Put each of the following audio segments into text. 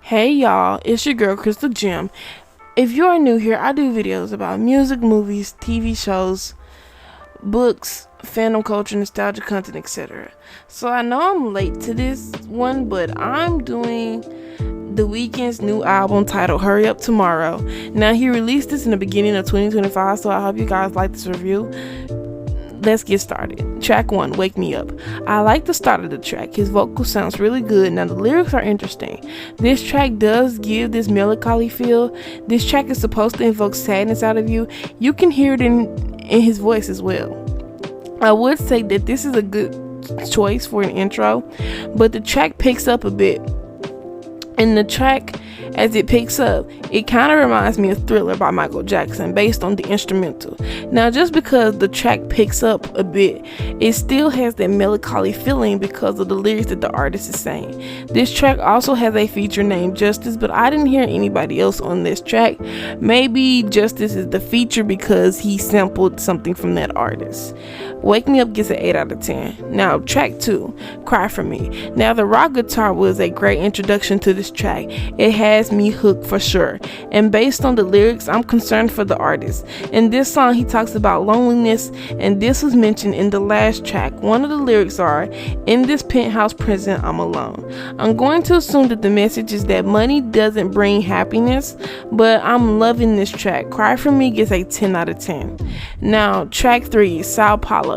Hey y'all, it's your girl Crystal Jim. If you are new here, I do videos about music, movies, TV shows, books, fandom culture, nostalgia content, etc. So I know I'm late to this one, but I'm doing The Weeknd's new album titled Hurry Up Tomorrow. Now he released this in the beginning of 2025, so I hope you guys like this review. Let's get started. Track 1, Wake Me Up. I like the start of the track. His vocal sounds really good. Now the lyrics are interesting. This track does give this melancholy feel. This track is supposed to invoke sadness out of you. You can hear it in his voice as well. I would say that this is a good choice for an intro, but the track picks up a bit. And the track, as it picks up, it kind of reminds me of Thriller by Michael Jackson based on the instrumental. Now, just because the track picks up a bit, it still has that melancholy feeling because of the lyrics that the artist is saying. This track also has a feature named Justice, but I didn't hear anybody else on this track. Maybe Justice is the feature because he sampled something from that artist. Wake Me Up gets an 8 out of 10. Now, track 2, Cry For Me. Now, the rock guitar was a great introduction to this track. It has me hooked for sure. And based on the lyrics, I'm concerned for the artist. In this song, he talks about loneliness, and this was mentioned in the last track. One of the lyrics are, "In this penthouse prison, I'm alone." I'm going to assume that the message is that money doesn't bring happiness, but I'm loving this track. Cry For Me gets a 10 out of 10. Now, track 3, Sao Paulo.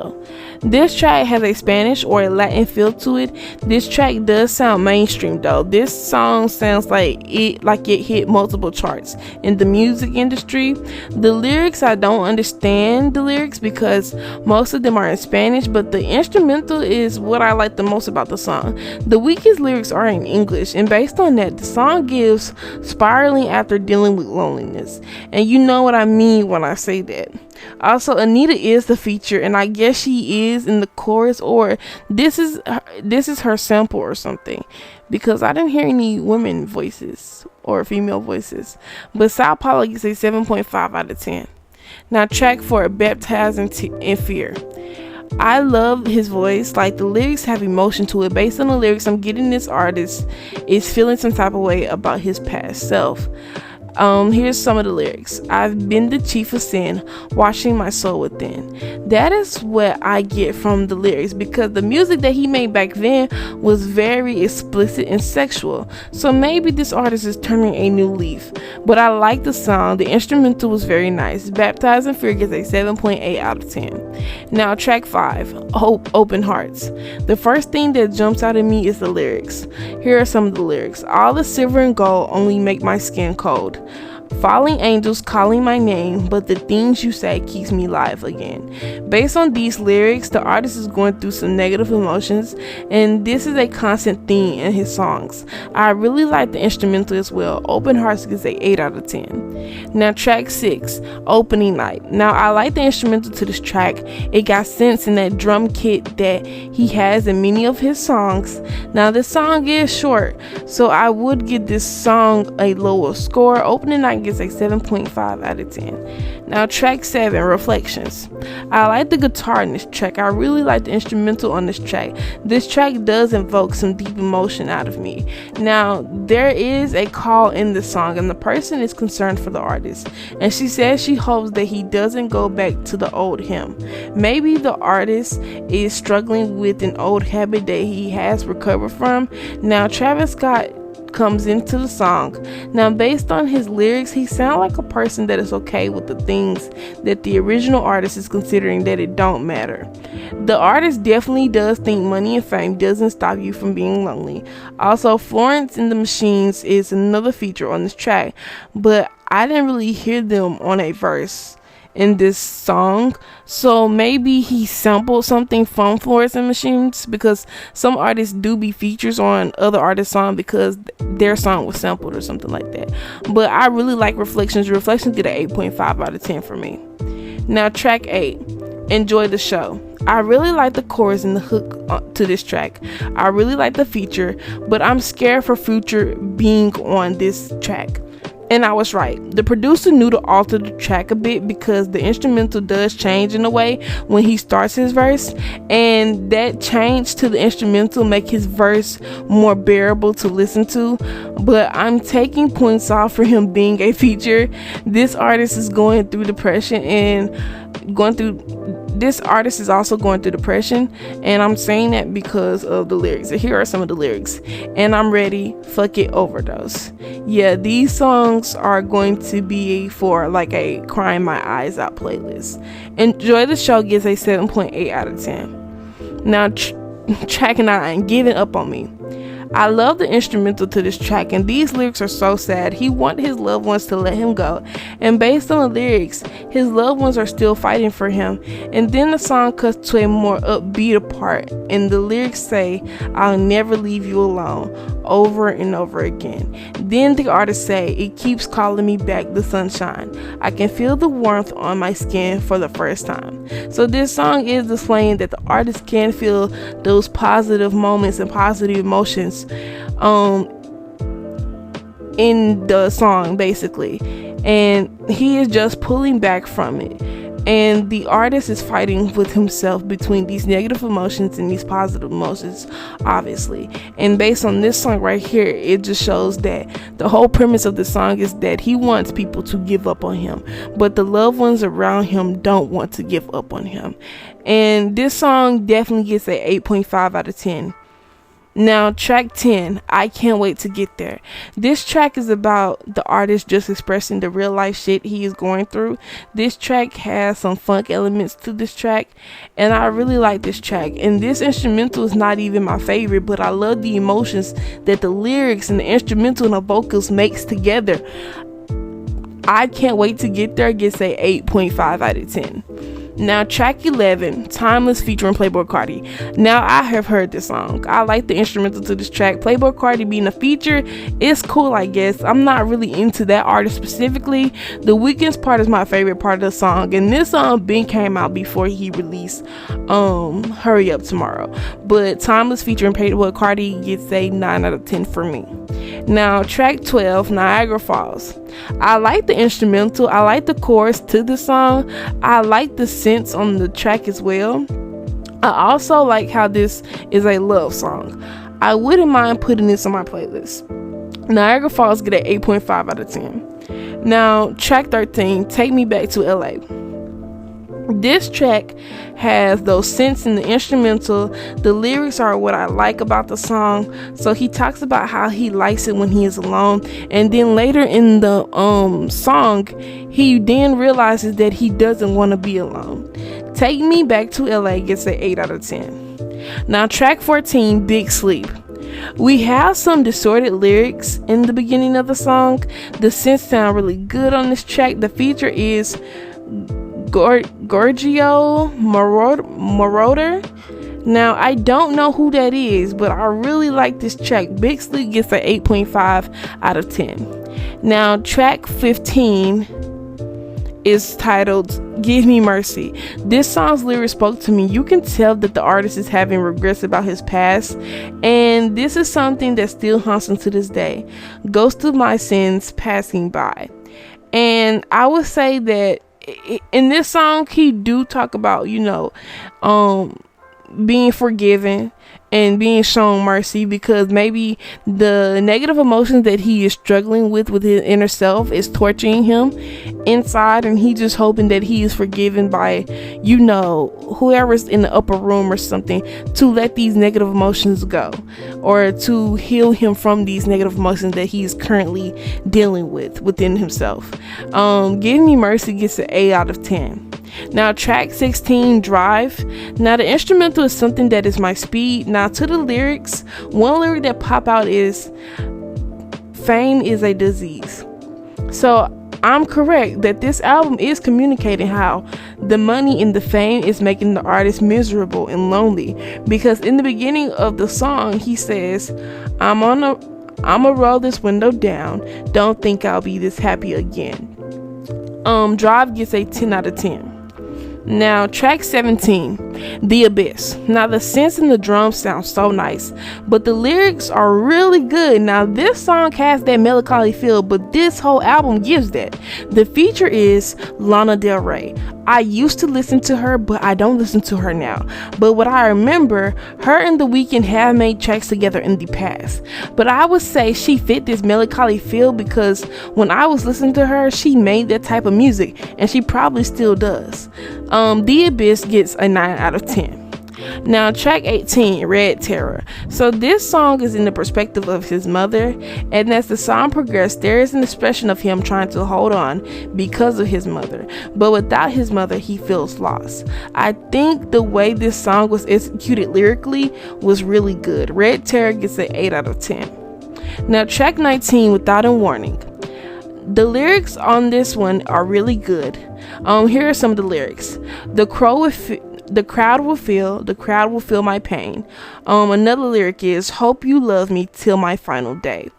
This track has a Spanish or a Latin feel to it. This track does sound mainstream though. This song sounds like it hit multiple charts in the music industry. The lyrics, I don't understand the lyrics because most of them are in Spanish, but the instrumental is what I like the most about the song. The Weeknd's lyrics are in English, and based on that, the song gives spiraling after dealing with loneliness. And you know what I mean when I say that. Also, Anita is the feature, and I guess she is in the chorus, or this is her sample or something, because I didn't hear any women voices or female voices. But Sao Paulo gets a 7.5 out of 10. Now, track 4, Baptized in Fear. I love his voice. Like, the lyrics have emotion to it. Based on the lyrics, I'm getting this artist is feeling some type of way about his past self. Here's some of the lyrics. I've been the chief of sin, washing my soul within. That is what I get from the lyrics, because the music that he made back then was very explicit and sexual. So maybe this artist is turning a new leaf. But I like the song. The instrumental was very nice. Baptized in Fear gets a 7.8 out of 10. Now, track 5, Open Hearts. The first thing that jumps out at me is the lyrics. Here are some of the lyrics. All the silver and gold only make my skin cold. Falling angels calling my name, but the things you say keeps me alive again. Based on these lyrics, the artist is going through some negative emotions, and this is a constant theme in his songs. I really like the instrumental as well. Open Hearts gets a 8 out of 10. Now, track 6, Opening Night. Now, I like the instrumental to this track. It got sense in that drum kit that he has in many of his songs. Now, this song is short, so I would give this song a lower score. Opening Night gets a 7.5 out of 10. Now, track 7, Reflections. I like the guitar in this track. I really like the instrumental on this track. This track does invoke some deep emotion out of me. Now, there is a call in the song, and the person is concerned for the artist, and she says she hopes that he doesn't go back to the old him. Maybe the artist is struggling with an old habit that he has recovered from. Now, Travis Scott comes into the song. Now, based on his lyrics, he sounds like a person that is okay with the things that the original artist is considering that it don't matter. The artist definitely does think money and fame doesn't stop you from being lonely. Also, Florence and the Machines is another feature on this track, but I didn't really hear them on a verse in this song, so maybe he sampled something from Florence and Machines, because some artists do be features on other artists' song because their song was sampled or something like that. But I really like Reflections. Reflections get an 8.5 out of 10 for me. Now, track 8, Enjoy the Show. I really like the chorus and the hook to this track. I really like the feature, but I'm scared for Future being on this track. And I was right. The producer knew to alter the track a bit because the instrumental does change in a way when he starts his verse, and that change to the instrumental make his verse more bearable to listen to. But I'm taking points off for him being a feature. This artist is also going through depression, and I'm saying that because of the lyrics. Here are some of the lyrics. And I'm ready, fuck it, overdose. Yeah, these songs are going to be for like a crying my eyes out playlist. Enjoy the Show gets a 7.8 out of 10. Now track 9, Giving Up on Me. I love the instrumental to this track, and these lyrics are so sad. He wanted his loved ones to let him go, and based on the lyrics, his loved ones are still fighting for him. And then the song cuts to a more upbeat part, and the lyrics say, I'll never leave you alone, over and over again. Then the artist say, it keeps calling me back, the sunshine. I can feel the warmth on my skin for the first time. So this song is displaying that the artist can feel those positive moments and positive emotions in the song, basically, and he is just pulling back from it, and the artist is fighting with himself between these negative emotions and these positive emotions, obviously. And based on this song right here, it just shows that the whole premise of the song is that he wants people to give up on him, but the loved ones around him don't want to give up on him. And this song definitely gets a 8.5 out of 10. Now track 10, I Can't Wait to Get There. This track is about the artist just expressing the real life shit he is going through. This track has some funk elements to this track, and I really like this track. And this instrumental is not even my favorite, but I love the emotions that the lyrics and the instrumental and the vocals makes together. I Can't Wait to Get There gets a 8.5 out of 10. Now track 11, Timeless featuring Playboi Carti. Now I have heard this song. I like the instrumental to this track. Playboi Carti being a feature is cool, I guess. I'm not really into that artist specifically. The Weeknd's part is my favorite part of the song, and this song came out before he released Hurry Up Tomorrow. But Timeless featuring Playboi Carti gets a 9 out of 10 for me. Now track 12, Niagara Falls. I like the instrumental. I like the chorus to the song. I like the synths on the track as well. I also like how this is a love song. I wouldn't mind putting this on my playlist. Niagara Falls get an 8.5 out of 10. Now track 13, Take Me Back to LA. This track has those synths in the instrumental. The lyrics are what I like about the song. So he talks about how he likes it when he is alone, and then later in the song he then realizes that he doesn't want to be alone. Take Me Back to LA gets an 8 out of 10. Now track 14, Big Sleep. We have some distorted lyrics in the beginning of the song. The synths sound really good on this track. The feature is Giorgio Moroder. Now I don't know who that is, but I really like this track. Big Sleep gets an 8.5 out of 10. Now track 15 is titled Give Me Mercy. This song's lyrics spoke to me. You can tell that the artist is having regrets about his past, and this is something that still haunts him to this day. Ghost of my sins passing by. And I would say that in this song he do talk about, being forgiven and being shown mercy, because maybe the negative emotions that he is struggling with his inner self is torturing him inside, and he just hoping that he is forgiven by whoever's in the upper room or something to let these negative emotions go, or to heal him from these negative emotions that he's currently dealing with within himself. Give Me Mercy gets an 8 out of 10. Now track 16, Drive. Now the instrumental is something that is my speed. Now to the lyrics, one lyric that pop out is fame is a disease. So I'm correct that this album is communicating how the money and the fame is making the artist miserable and lonely, because in the beginning of the song he says, I'ma roll this window down, don't think I'll be this happy again. Drive gets a 10 out of 10. Now track 17, The Abyss. Now the synths and the drums sound so nice, but the lyrics are really good. Now this song has that melancholy feel, but this whole album gives that. The feature is Lana Del Rey. I used to listen to her, but I don't listen to her now. But what I remember, her and The Weeknd have made tracks together in the past. But I would say she fit this melancholy feel because when I was listening to her, she made that type of music, and she probably still does. The Abyss gets a 9 out of 10. Now track 18, Red Terror. So this song is in the perspective of his mother, and as the song progresses, there is an expression of him trying to hold on because of his mother, but without his mother he feels lost. I think the way this song was executed lyrically was really good. Red Terror gets an 8 out of 10. Now track 19, Without a Warning. The lyrics on this one are really good. Here are some of the lyrics. The crowd will feel my pain. Another lyric is, hope you love me till my final day.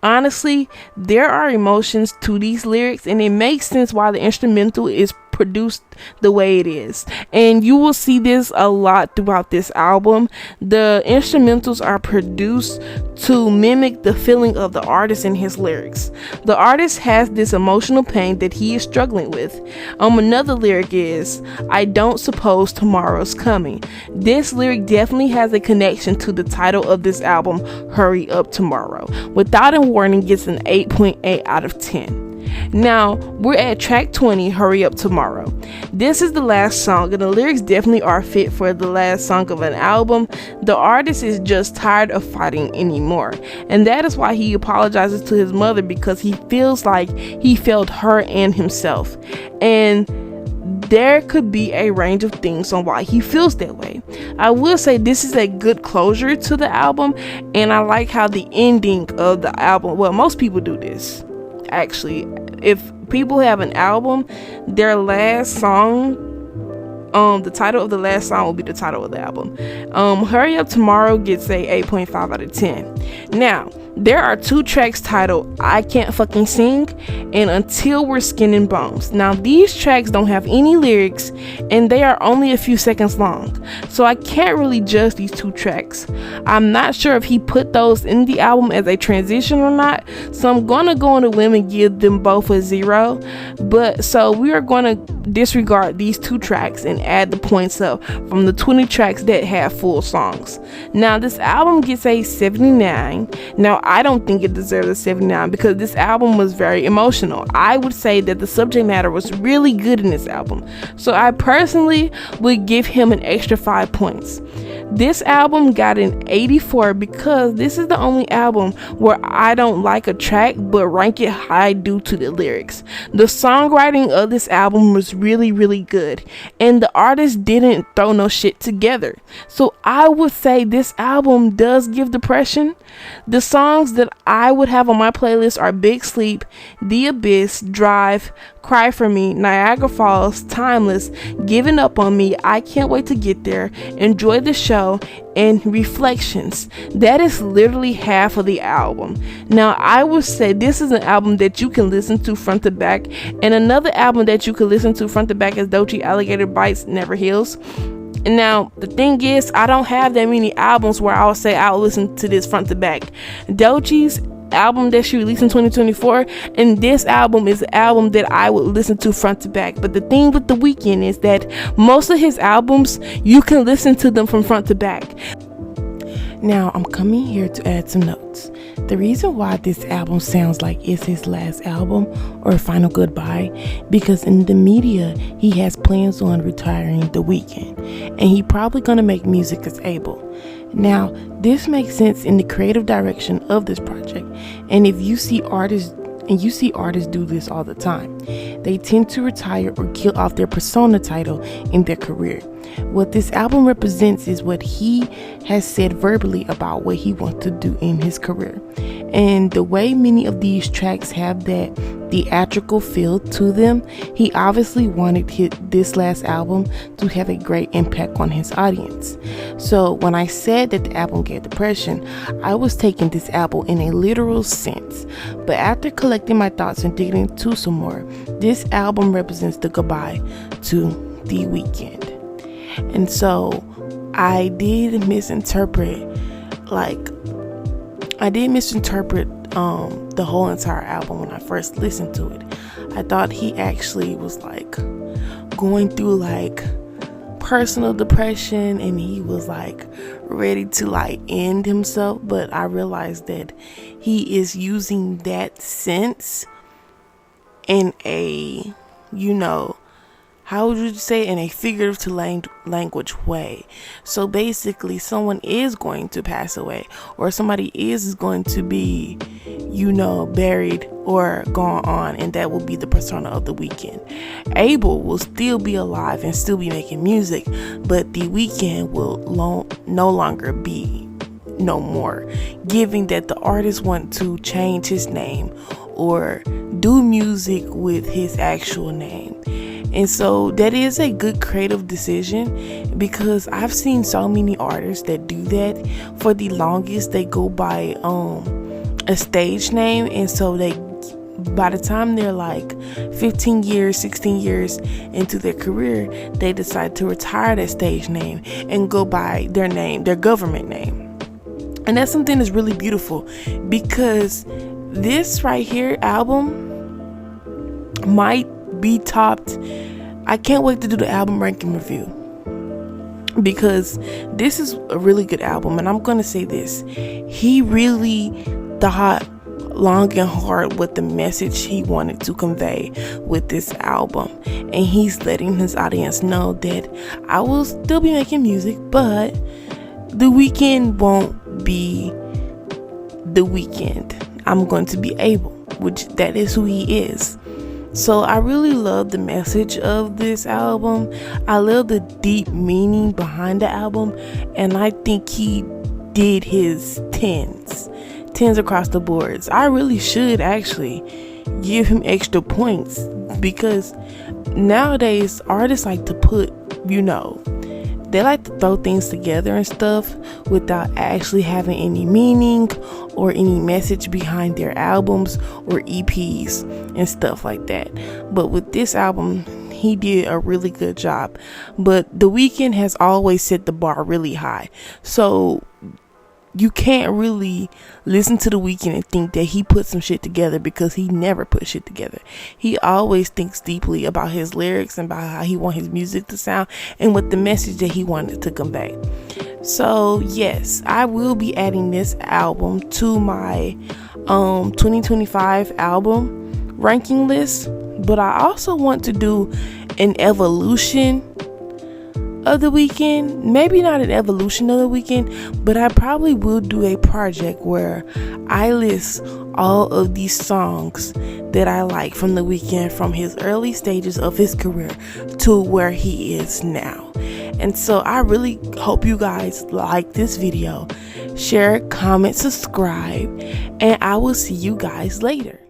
Honestly, there are emotions to these lyrics, and it makes sense why the instrumental is produced the way it is, and you will see this a lot throughout this album. The instrumentals are produced to mimic the feeling of the artist in his lyrics. The artist has this emotional pain that he is struggling with. Another lyric is, I don't suppose tomorrow's coming. This lyric definitely has a connection to the title of this album, Hurry Up Tomorrow. Without a Warning gets an 8.8 out of 10. Now we're at track 20, Hurry Up Tomorrow. This is the last song, and the lyrics definitely are fit for the last song of an album. The artist is just tired of fighting anymore, and that is why he apologizes to his mother, because he feels like he failed her and himself. And there could be a range of things on why he feels that way. I will say this is a good closure to the album, and I like how the ending of the album, well, most people do this actually. If people have an album, their last song, the title of the last song will be the title of the album. Hurry Up Tomorrow gets a 8.5 out of 10. Now there are 2 tracks titled I Can't Fucking Sing and Until We're Skin and Bones. Now these tracks don't have any lyrics, and they are only a few seconds long, so I can't really judge these 2 tracks. I'm not sure if he put those in the album as a transition or not, so I'm gonna go on a limb and give them both a 0. But so we are gonna disregard these 2 tracks and add the points up from the 20 tracks that have full songs. Now this album gets a 79. Now I don't think it deserves a 79 because this album was very emotional. I would say that the subject matter was really good in this album, so I personally would give him an extra 5 points. This album got an 84 because this is the only album where I don't like a track but rank it high due to the lyrics. The songwriting of this album was really good, and the artist didn't throw no shit together, so I would say this album does give depression. The songs that I would have on my playlist are Big Sleep, The Abyss, Drive, Cry For Me, Niagara Falls, Timeless, Giving Up On Me, I Can't Wait to Get There, Enjoy the Show, and Reflections. That is literally half of the album. Now I would say this is an album that you can listen to front to back, and another album that you can listen to front to back is Doechii Alligator Bites, Never Heals. And now the thing is, I don't have that many albums where I'll say I'll listen to this front to back. Doechii's album that she released in 2024, and this album is an album that I would listen to front to back. But the thing with The Weeknd is that most of his albums you can listen to them from front to back. Now I'm coming here to add some notes. The reason why this album sounds like it's his last album or final goodbye, because in the media he has plans on retiring The Weeknd, and he probably gonna make music as Abel. Now this makes sense in the creative direction of this project, and if you see artists, and you see artists do this all the time, they tend to retire or kill off their persona title in their career. What this album represents is what he has said verbally about what he wants to do in his career. And the way many of these tracks have that theatrical feel to them, he obviously wanted this last album to have a great impact on his audience. So when I said that the album gave depression, I was taking this album in a literal sense. But after collecting my thoughts and digging into some more, this album represents the goodbye to The Weeknd. And so I did misinterpret the whole entire album when I first listened to it. I thought he actually was like going through like personal depression and he was like ready to like end himself, but I realized that he is using that sense in a, how would you say, in a figurative to language way. So basically someone is going to pass away, or somebody is going to be, buried or gone on, and that will be the persona of The Weeknd. Abel will still be alive and still be making music, but The Weeknd will no longer be no more, giving that the artist want to change his name or do music with his actual name. And so that is a good creative decision, because I've seen so many artists that do that. For the longest, they go by a stage name, and so by the time they're like 15 years, 16 years into their career, they decide to retire that stage name and go by their name, their government name. And that's something that's really beautiful, because this right here album might be topped. I can't wait to do the album ranking review, because this is a really good album. And I'm gonna say this, he really thought long and hard what the message he wanted to convey with this album, and he's letting his audience know that I will still be making music, but The Weeknd won't be The Weeknd. I'm going to be Abel, which that is who he is. So I really love the message of this album. I love the deep meaning behind the album, and I think he did his tens across the boards. I really should actually give him extra points, because nowadays artists like to put, they like to throw things together and stuff without actually having any meaning or any message behind their albums or EPs and stuff like that. But with this album, he did a really good job. But The Weeknd has always set the bar really high. So you can't really listen to The Weeknd and think that he put some shit together, because he never put shit together. He always thinks deeply about his lyrics and about how he wants his music to sound and what the message that he wanted to convey. So yes, I will be adding this album to my 2025 album ranking list, but I also want to do an evolution of The Weeknd. Maybe not an evolution of The Weeknd, but I probably will do a project where I list all of these songs that I like from The Weeknd, from his early stages of his career to where he is now. And so I really hope you guys like this video. Share, comment, subscribe, and I will see you guys later.